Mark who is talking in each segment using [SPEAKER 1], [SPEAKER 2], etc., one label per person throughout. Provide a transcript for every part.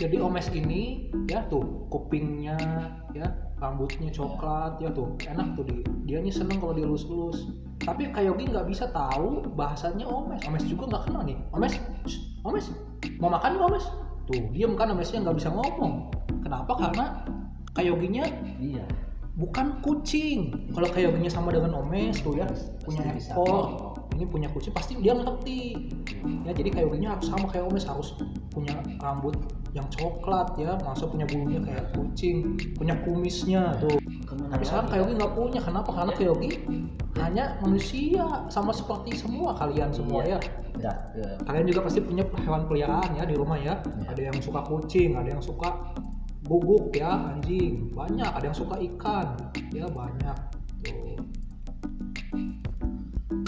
[SPEAKER 1] Jadi Omes ini ya tuh kupingnya ya, rambutnya coklat ya tuh, enak tuh dia nih seneng kalau dilus-lus. Tapi Kayogi nggak bisa tahu bahasanya Omes. Omes juga nggak kenal nih. Omes, Omes, mau makan nggak Omes? Tuh diem kan, Omesnya nggak bisa ngomong. Kenapa? Karena Kayoginya
[SPEAKER 2] Iya.
[SPEAKER 1] bukan kucing. Kalau Kayoginya sama dengan Omes tuh ya, punya ekor, ini punya kucing, pasti dia ngerti. Ya jadi Kayoginya harus sama kayak Omes, harus punya rambut yang coklat ya, masa punya bulunya kayak kucing, punya kumisnya tuh. Tapi sekarang Kayogi nggak punya. Kenapa? Karena Kayogi hanya manusia, sama seperti semua kalian semua ya. Kalian juga pasti punya hewan peliharaan ya di rumah ya. Ada yang suka kucing, ada yang suka guguk ya, anjing, banyak. Ada yang suka ikan ya, banyak tuh.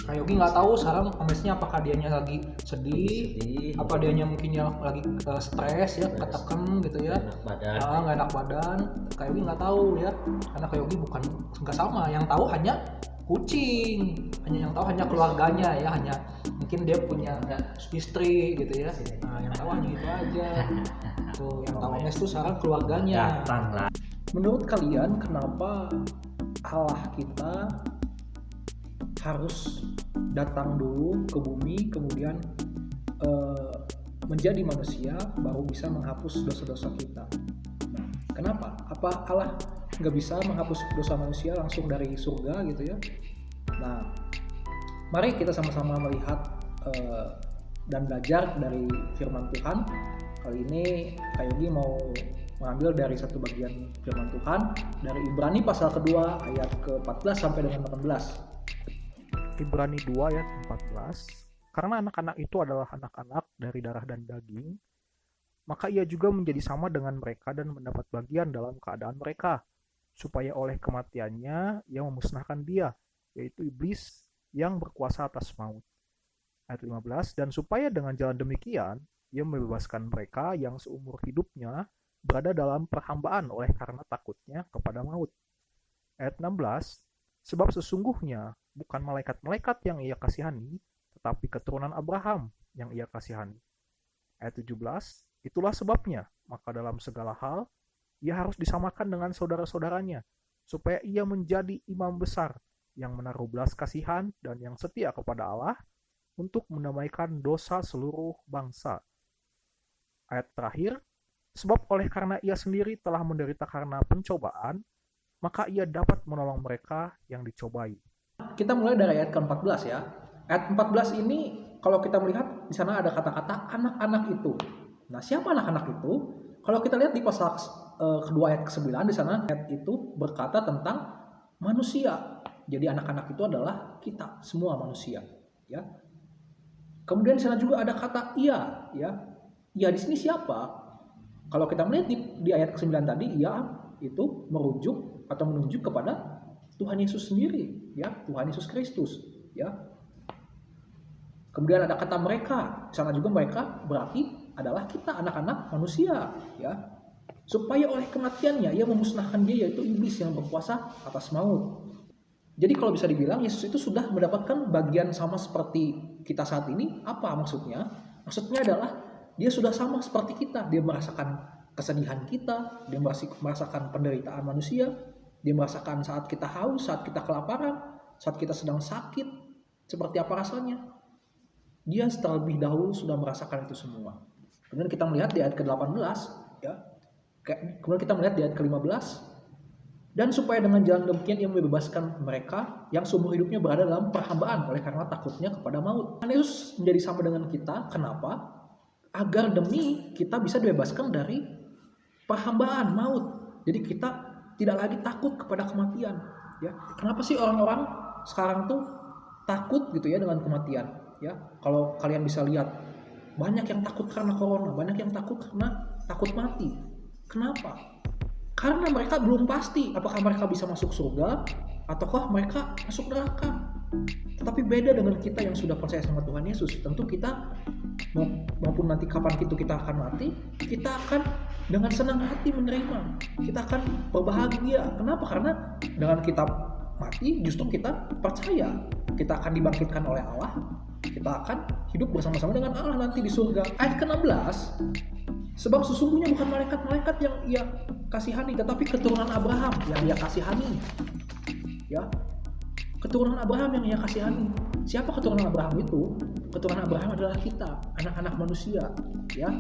[SPEAKER 1] Kayogi nggak tahu sekarang Omesnya apakah dianya lagi sedih, apa dianya mungkinnya lagi stres ya, ketekan gitu ya, nggak enak badan. Kayogi nggak tahu ya, karena Kayogi bukan, nggak sama. Yang tahu hanya kucing, yang tahu hanya keluarganya ya, hanya mungkin dia punya istri gitu ya. Nah, yang tahu hanya itu aja. Tuh, yang tahu Omes tuh sekarang keluarganya. Menurut kalian kenapa Allah kita harus datang dulu ke bumi, kemudian menjadi manusia, baru bisa menghapus dosa-dosa kita? Nah, kenapa? Apa Allah nggak bisa menghapus dosa manusia langsung dari surga gitu ya? Nah, mari kita sama-sama melihat dan belajar dari firman Tuhan. Kali ini Kayogi mau mengambil dari satu bagian firman Tuhan dari Ibrani pasal kedua ayat ke-14 sampai dengan 18.
[SPEAKER 3] Ibrani 2 ayat 14. Karena anak-anak itu adalah anak-anak dari darah dan daging, maka ia juga menjadi sama dengan mereka dan mendapat bagian dalam keadaan mereka, supaya oleh kematiannya ia memusnahkan dia, yaitu iblis yang berkuasa atas maut. Ayat 15, dan supaya dengan jalan demikian ia membebaskan mereka yang seumur hidupnya berada dalam perhambaan oleh karena takutnya kepada maut. Ayat 16, sebab sesungguhnya bukan malaikat-malaikat yang ia kasihani, tetapi keturunan Abraham yang ia kasihani. Ayat 17, itulah sebabnya, maka dalam segala hal, ia harus disamakan dengan saudara-saudaranya, supaya ia menjadi imam besar, yang menaruh belas kasihan dan yang setia kepada Allah, untuk mendamaikan dosa seluruh bangsa. Ayat terakhir, sebab oleh karena ia sendiri telah menderita karena pencobaan, maka ia dapat menolong mereka yang dicobai.
[SPEAKER 1] Kita mulai dari ayat ke-14 ya. Ayat 14 ini kalau kita melihat di sana ada kata-kata anak-anak itu. Nah, siapa anak-anak itu? Kalau kita lihat di pasal kedua ayat ke-9 di sana, ayat itu berkata tentang manusia. Jadi anak-anak itu adalah kita, semua manusia, ya. Kemudian di sana juga ada kata ia, ya. Ia di sini siapa? Kalau kita melihat di ayat ke-9 tadi, ia itu merujuk atau menunjuk kepada Tuhan Yesus sendiri, ya, Tuhan Yesus Kristus, ya. Kemudian ada kata mereka, di sana juga mereka berarti adalah kita, anak-anak manusia, ya. Supaya oleh kematiannya ia memusnahkan dia, yaitu iblis yang berkuasa atas maut. Jadi kalau bisa dibilang Yesus itu sudah mendapatkan bagian sama seperti kita saat ini. Apa maksudnya? Maksudnya adalah dia sudah sama seperti kita. Dia merasakan kesedihan kita, dia merasakan penderitaan manusia, dia merasakan saat kita haus, saat kita kelaparan, saat kita sedang sakit, seperti apa rasanya. Dia terlebih dahulu sudah merasakan itu semua. Kemudian kita melihat di ayat ke-18, ya. Kemudian kita melihat di ayat ke-15, dan supaya dengan jalan demikian ia membebaskan mereka yang seumur hidupnya berada dalam perhambaan oleh karena takutnya kepada maut. Yesus menjadi sama dengan kita. Kenapa? Agar demi kita bisa dibebaskan dari perhambaan maut. Jadi kita tidak lagi takut kepada kematian, ya. Kenapa sih orang-orang sekarang tuh takut gitu ya dengan kematian, ya? Kalau kalian bisa lihat, banyak yang takut karena corona, banyak yang takut karena takut mati. Kenapa? Karena mereka belum pasti apakah mereka bisa masuk surga ataukah mereka masuk neraka. Tetapi beda dengan kita yang sudah percaya sama Tuhan Yesus. Tentu kita maupun nanti kapan itu kita akan mati, kita akan dengan senang hati menerima. Kita akan berbahagia. Kenapa? Karena dengan kita mati justru kita percaya kita akan dibangkitkan oleh Allah Kita akan hidup bersama-sama dengan Allah nanti di surga. Ayat ke-16, sebab sesungguhnya bukan malaikat-malaikat yang ia kasihani, tetapi keturunan Abraham yang ia kasihani. Ya, keturunan Abraham yang ia kasihani. Siapa keturunan Abraham itu? Keturunan Abraham adalah kita, anak-anak manusia. Ya,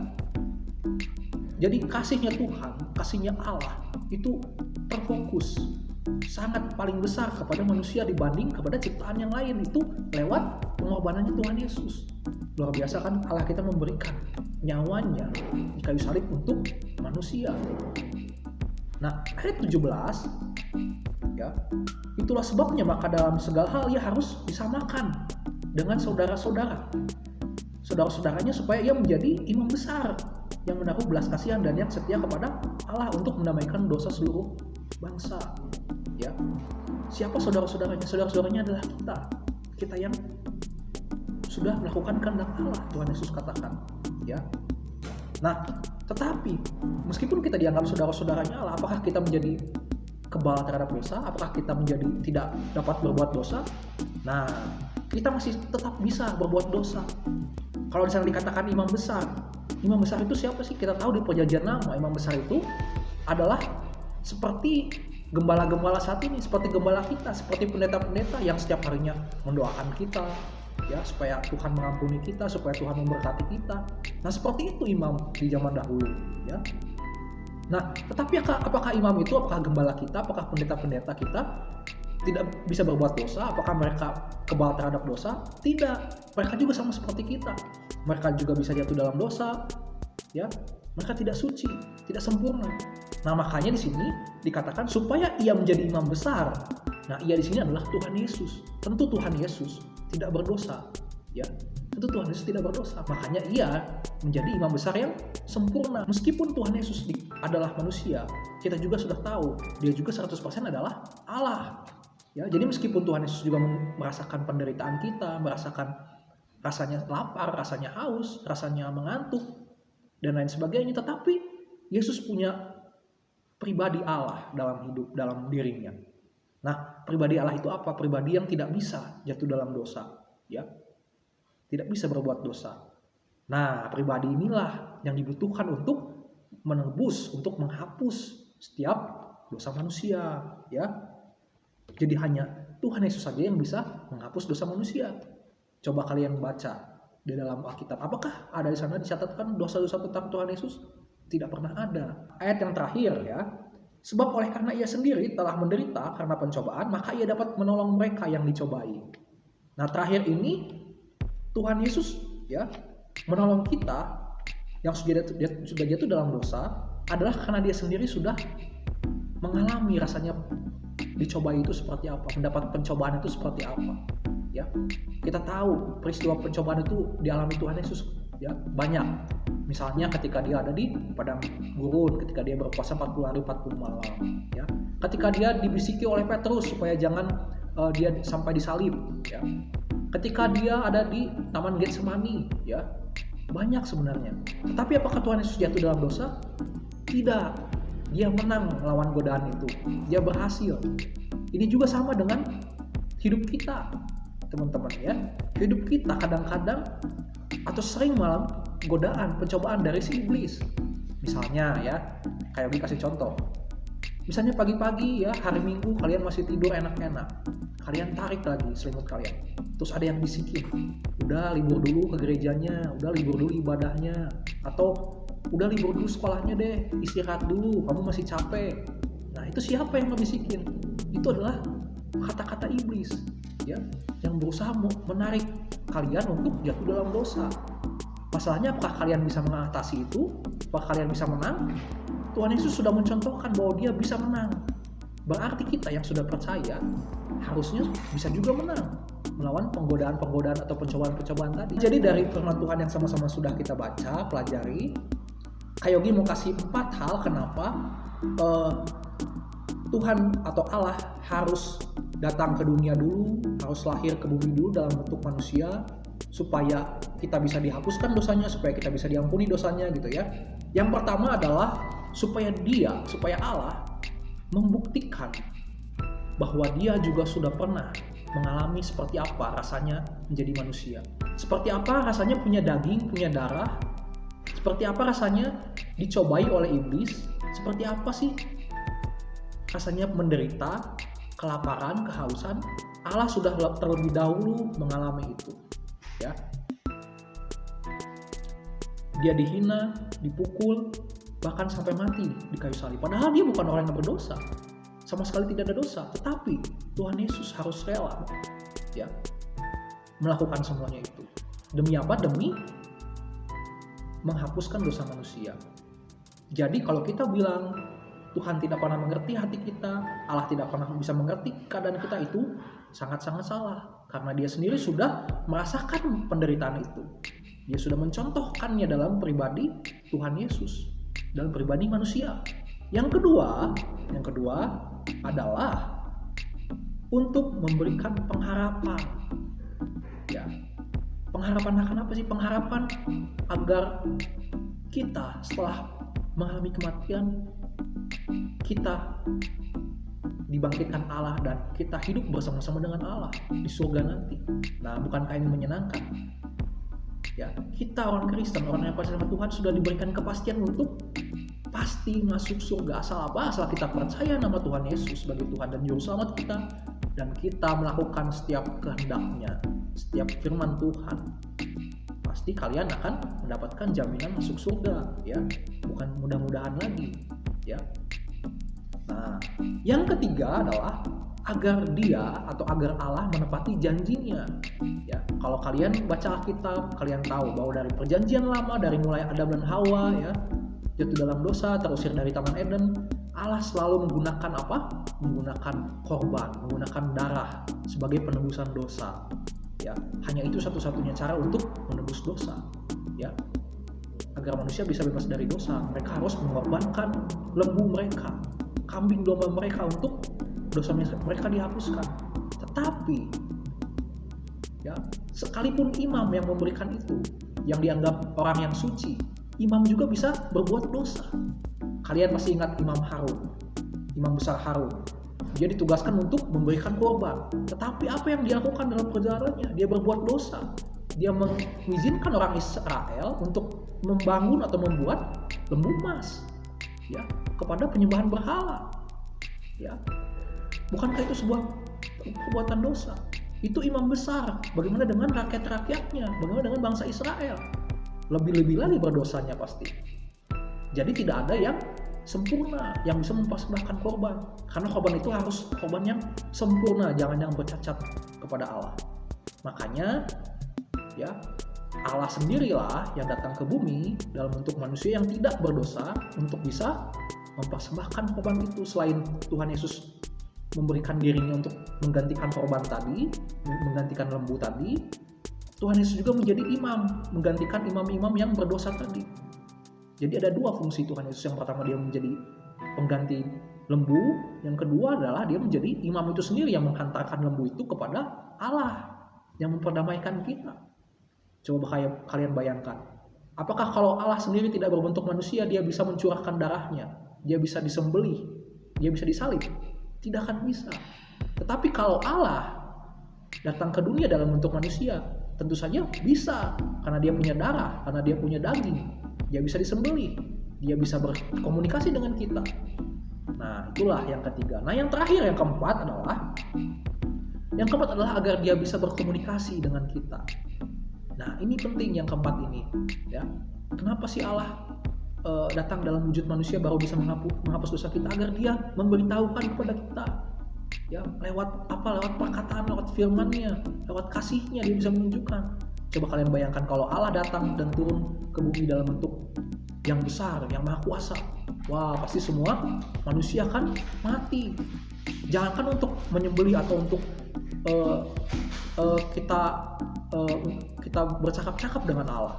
[SPEAKER 1] jadi kasihnya Tuhan, kasihnya Allah itu terfokus, sangat paling besar kepada manusia dibanding kepada ciptaan yang lain, itu lewat pengorbanannya Tuhan Yesus. Luar biasa kan, Allah kita memberikan nyawanya di kayu salib untuk manusia. Nah, ayat 17, ya, itulah sebabnya maka dalam segala hal ia harus disamakan dengan saudara-saudaranya supaya ia menjadi imam besar yang menaruh belas kasihan dan yang setia kepada Allah untuk mendamaikan dosa seluruh bangsa. Ya, siapa saudara-saudaranya? Saudara-saudaranya adalah kita yang sudah melakukan kehendak Allah, Tuhan Yesus katakan. Ya, nah, tetapi meskipun kita dianggap saudara-saudaranya Allah, apakah kita menjadi kebal terhadap dosa? Apakah kita menjadi tidak dapat berbuat dosa? Nah, kita masih tetap bisa berbuat dosa. Kalau misalnya dikatakan imam besar itu siapa sih? Kita tahu di Perjanjian Lama, imam besar itu adalah seperti gembala-gembala saat ini, seperti gembala kita, seperti pendeta-pendeta yang setiap harinya mendoakan kita, ya, supaya Tuhan mengampuni kita, supaya Tuhan memberkati kita. Nah, seperti itu imam di zaman dahulu, ya. Nah, tetapi apakah imam itu, apakah gembala kita, apakah pendeta-pendeta kita tidak bisa berbuat dosa? Apakah mereka kebal terhadap dosa? Tidak. Mereka juga sama seperti kita. Mereka juga bisa jatuh dalam dosa, ya. Mereka tidak suci, tidak sempurna. Nah, makanya di sini dikatakan supaya ia menjadi imam besar. Nah, ia di sini adalah Tuhan Yesus. Tentu Tuhan Yesus tidak berdosa, ya. Tentu Tuhan Yesus tidak berdosa. Makanya ia menjadi imam besar yang sempurna. Meskipun Tuhan Yesus adalah manusia, kita juga sudah tahu dia juga 100% adalah Allah. Ya, jadi meskipun Tuhan Yesus juga merasakan penderitaan kita, merasakan rasanya lapar, rasanya haus, rasanya mengantuk, dan lain sebagainya, tetapi Yesus punya pribadi Allah dalam dirinya. Nah, pribadi Allah itu apa? Pribadi yang tidak bisa jatuh dalam dosa, ya. Tidak bisa berbuat dosa. Nah, pribadi inilah yang dibutuhkan untuk menebus, untuk menghapus setiap dosa manusia, ya. Jadi hanya Tuhan Yesus saja yang bisa menghapus dosa manusia. Coba kalian baca di dalam Alkitab, apakah ada di sana dicatatkan dosa-dosa tentang Tuhan Yesus? Tidak pernah ada. Ayat yang terakhir, ya. Sebab oleh karena ia sendiri telah menderita karena pencobaan, maka ia dapat menolong mereka yang dicobai. Nah, terakhir ini Tuhan Yesus, ya, menolong kita yang sudah jatuh dalam dosa adalah karena dia sendiri sudah mengalami rasanya dicobai itu seperti apa, mendapat pencobaan itu seperti apa, ya. Kita tahu peristiwa pencobaan itu dialami Tuhan Yesus, ya, banyak. Misalnya ketika dia ada di padang gurun, ketika dia berpuasa 40 hari 40 malam, ya. Ketika dia dibisiki oleh Petrus supaya jangan dia sampai disalib, ya. Ketika dia ada di Taman Getsemani, ya. Banyak sebenarnya. Tetapi apakah Tuhan Yesus jatuh dalam dosa? Tidak. Dia menang melawan godaan itu. Dia berhasil. Ini juga sama dengan hidup kita, teman-teman, ya. Hidup kita kadang-kadang atau sering malam godaan, pencobaan dari si iblis. Misalnya, ya, kayak Yogi kasih contoh. Misalnya pagi-pagi, ya, hari Minggu kalian masih tidur enak-enak. Kalian tarik lagi selimut kalian. Terus ada yang bisikin, udah libur dulu ke gerejanya, udah libur dulu ibadahnya, atau udah libur dulu sekolahnya deh, istirahat dulu, kamu masih capek. Nah, itu siapa yang ngebisikin? Itu adalah kata-kata iblis, ya, yang berusaha menarik kalian untuk jatuh dalam dosa. Masalahnya, apakah kalian bisa mengatasi itu? Apakah kalian bisa menang? Tuhan Yesus sudah mencontohkan bahwa dia bisa menang. Berarti kita yang sudah percaya harusnya bisa juga menang melawan penggodaan-penggodaan atau pencobaan-pencobaan tadi. Jadi dari firman Tuhan yang sama-sama sudah kita baca, pelajari, Kak Yogi mau kasih 4 hal kenapa Tuhan atau Allah harus datang ke dunia dulu, harus lahir ke bumi dulu dalam bentuk manusia, supaya kita bisa dihapuskan dosanya, supaya kita bisa diampuni dosanya, gitu ya. Yang pertama adalah supaya Allah membuktikan bahwa dia juga sudah pernah mengalami seperti apa rasanya menjadi manusia. Seperti apa rasanya punya daging, punya darah. Seperti apa rasanya dicobai oleh iblis. Seperti apa sih rasanya menderita, kelaparan, kehausan. Allah sudah terlebih dahulu mengalami itu. Ya. Dia dihina, dipukul, bahkan sampai mati di kayu salib. Padahal dia bukan orang yang berdosa. Sama sekali tidak ada dosa, tetapi Tuhan Yesus harus rela ya melakukan semuanya itu. Demi apa? Demi menghapuskan dosa manusia. Jadi kalau kita bilang Tuhan tidak pernah mengerti hati kita, Allah tidak pernah bisa mengerti keadaan kita, itu sangat-sangat salah. Karena dia sendiri sudah merasakan penderitaan itu. Dia sudah mencontohkannya dalam pribadi Tuhan Yesus, dalam pribadi manusia. Yang kedua adalah untuk memberikan pengharapan. Ya. Pengharapan akan apa sih? Pengharapan agar kita setelah mengalami kematian, kita dibangkitkan Allah dan kita hidup bersama-sama dengan Allah di surga nanti. Nah, bukankah ini menyenangkan? Ya, kita orang Kristen, orang yang percaya sama Tuhan sudah diberikan kepastian untuk pasti masuk surga. Asal apa? Asal kita percaya nama Tuhan Yesus sebagai Tuhan dan Juru Selamat kita, dan kita melakukan setiap kehendaknya, setiap firman Tuhan. Pasti kalian akan mendapatkan jaminan masuk surga, ya. Bukan mudah-mudahan lagi, ya. Nah, yang ketiga adalah agar dia atau agar Allah menepati janjinya. Ya, kalau kalian baca Alkitab, kalian tahu bahwa dari perjanjian lama, dari mulai Adam dan Hawa, ya, jatuh dalam dosa, terusir dari Taman Eden, Allah selalu menggunakan apa? Menggunakan korban, menggunakan darah sebagai penebusan dosa. Ya, hanya itu satu-satunya cara untuk menebus dosa. Ya, agar manusia bisa bebas dari dosa, mereka harus mengorbankan lembu mereka, kambing domba mereka untuk dosa mereka dihapuskan. Tetapi ya, sekalipun imam yang memberikan itu, yang dianggap orang yang suci, imam juga bisa berbuat dosa. Kalian pasti ingat Imam Harun, Imam besar Harun. Dia ditugaskan untuk memberikan korban. Tetapi apa yang dia lakukan dalam perjalanannya? Dia berbuat dosa. Dia mengizinkan orang Israel untuk membangun atau membuat lembu emas, ya, kepada penyembahan berhala. Ya, bukankah itu sebuah perbuatan dosa? Itu imam besar. Bagaimana dengan rakyat-rakyatnya? Bagaimana dengan bangsa Israel? Lebih-lebih lagi berdosanya pasti. Jadi tidak ada yang sempurna yang bisa mempersembahkan korban, karena korban itu harus korban yang sempurna, jangan yang bercacat kepada Allah. Makanya ya, Allah sendirilah yang datang ke bumi dalam bentuk manusia yang tidak berdosa untuk bisa mempersembahkan korban itu. Selain Tuhan Yesus memberikan dirinya untuk menggantikan korban tadi, menggantikan lembu tadi, Tuhan Yesus juga menjadi imam, menggantikan imam-imam yang berdosa tadi. Jadi ada dua fungsi Tuhan Yesus. Yang pertama dia menjadi pengganti lembu, yang kedua adalah dia menjadi imam itu sendiri yang menghantarkan lembu itu kepada Allah yang memperdamaikan kita. Coba kalian bayangkan, apakah kalau Allah sendiri tidak berbentuk manusia, dia bisa mencurahkan darahnya, dia bisa disembelih, dia bisa disalib? Tidak akan bisa. Tetapi kalau Allah datang ke dunia dalam bentuk manusia, tentu saja bisa, karena dia punya darah, karena dia punya daging, dia bisa disembelih, dia bisa berkomunikasi dengan kita. Nah, itulah yang ketiga. Nah, yang terakhir, yang keempat adalah agar dia bisa berkomunikasi dengan kita. Nah, ini penting yang keempat ini, ya. Kenapa sih Allah datang dalam wujud manusia baru bisa menghapus dosa kita? Agar dia memberitahukan kepada kita, ya, lewat perkataan, lewat firman-Nya, lewat kasih-Nya dia bisa menunjukkan. Coba kalian bayangkan kalau Allah datang dan turun ke bumi dalam bentuk yang besar, yang maha kuasa. Wah, pasti semua manusia akan mati. Jangankan untuk menyembelih atau untuk kita bercakap-cakap dengan Allah.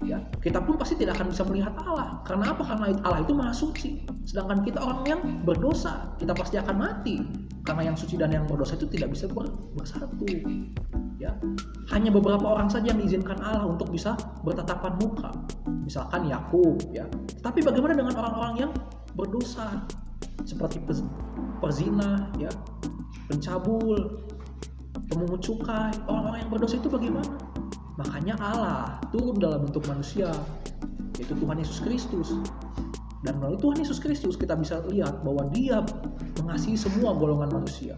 [SPEAKER 1] Ya, kita pun pasti tidak akan bisa melihat Allah. Karena apa? Karena Allah itu maha suci. Sedangkan kita orang yang berdosa, kita pasti akan mati. Karena yang suci dan yang berdosa itu tidak bisa bersatu. Ya, hanya beberapa orang saja yang diizinkan Allah untuk bisa bertatapan muka. Misalkan Yakub, ya. Tapi bagaimana dengan orang-orang yang berdosa? Seperti perzina, ya, pencabul, pemungut cukai, orang-orang yang berdosa itu bagaimana? Makanya Allah turun dalam bentuk manusia, yaitu Tuhan Yesus Kristus. Dan melalui Tuhan Yesus Kristus kita bisa lihat bahwa Dia mengasihi semua golongan manusia.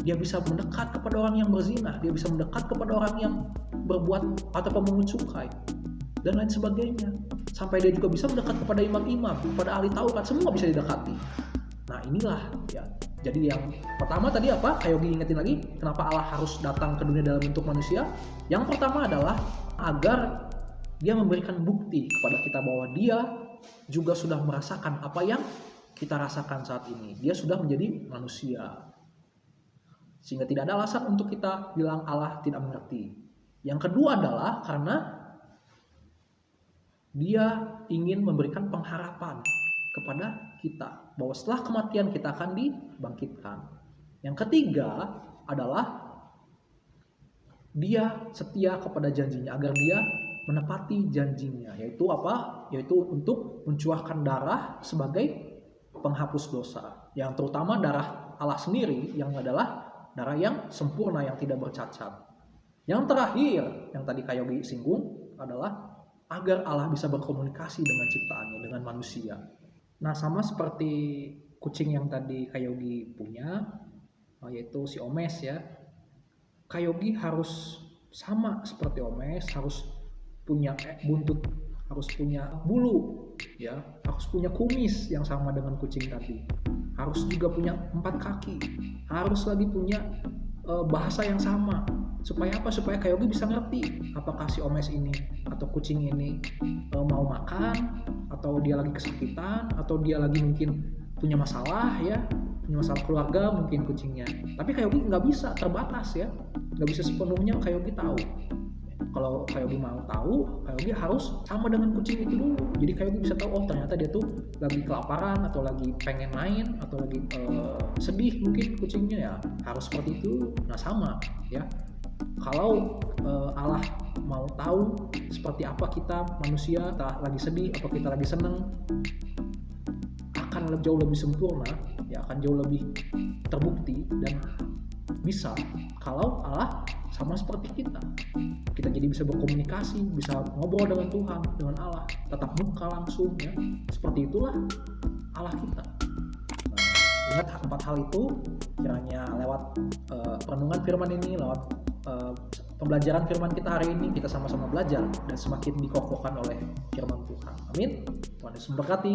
[SPEAKER 1] Dia bisa mendekat kepada orang yang berzina, Dia bisa mendekat kepada orang yang berbuat atau pemungut cukai, dan lain sebagainya. Sampai Dia juga bisa mendekat kepada imam-imam, kepada ahli Taurat, semua bisa didekati. Nah inilah ya. Jadi yang pertama tadi apa? Kayak Yogi ingetin lagi, kenapa Allah harus datang ke dunia dalam bentuk manusia? Yang pertama adalah agar Dia memberikan bukti kepada kita bahwa Dia juga sudah merasakan apa yang kita rasakan saat ini. Dia sudah menjadi manusia. Sehingga tidak ada alasan untuk kita bilang Allah tidak mengerti. Yang kedua adalah karena Dia ingin memberikan pengharapan kepada kita bahwa setelah kematian kita akan dibangkitkan. Yang ketiga adalah Dia setia kepada janjinya agar Dia menepati janjinya, yaitu apa? Yaitu untuk mencurahkan darah sebagai penghapus dosa, yang terutama darah Allah sendiri yang adalah darah yang sempurna yang tidak bercacat. Yang terakhir yang tadi Kak Yogi singgung adalah agar Allah bisa berkomunikasi dengan ciptaannya, dengan manusia. Nah, sama seperti kucing yang tadi Kak Yogi punya, yaitu si Omes ya. Kak Yogi harus sama seperti Omes, harus punya buntut, harus punya bulu, ya, harus punya kumis yang sama dengan kucing tadi. Harus juga punya 4 kaki, harus lagi punya bahasa yang sama. Supaya apa? Supaya Kak Yogi bisa ngerti apakah si Omes ini atau kucing ini mau makan, atau dia lagi kesakitan, atau dia lagi mungkin punya masalah ya, punya masalah keluarga mungkin kucingnya. Tapi Kak Yogi nggak bisa, terbatas ya, nggak bisa sepenuhnya Kak Yogi tahu. Kalau Kak Yogi mau tahu, Kak Yogi harus sama dengan kucing itu dulu. Jadi Kak Yogi bisa tahu, oh ternyata dia tuh lagi kelaparan, atau lagi pengen main, atau lagi sedih mungkin kucingnya ya. Harus seperti itu. Nah sama ya. Kalau Allah mau tahu seperti apa kita manusia, kita lagi sedih atau kita lagi seneng, akan jauh lebih sempurna, ya akan jauh lebih terbukti dan bisa kalau Allah sama seperti kita. Kita jadi bisa berkomunikasi, bisa ngobrol dengan Tuhan, dengan Allah, tatap muka langsung ya. Seperti itulah Allah kita. Nah, ingat 4 hal itu kiranya lewat perenungan firman ini, lewat pembelajaran firman kita hari ini, kita sama-sama belajar dan semakin dikokohkan oleh firman Tuhan. Amin. Tuhan Yesus memberkati.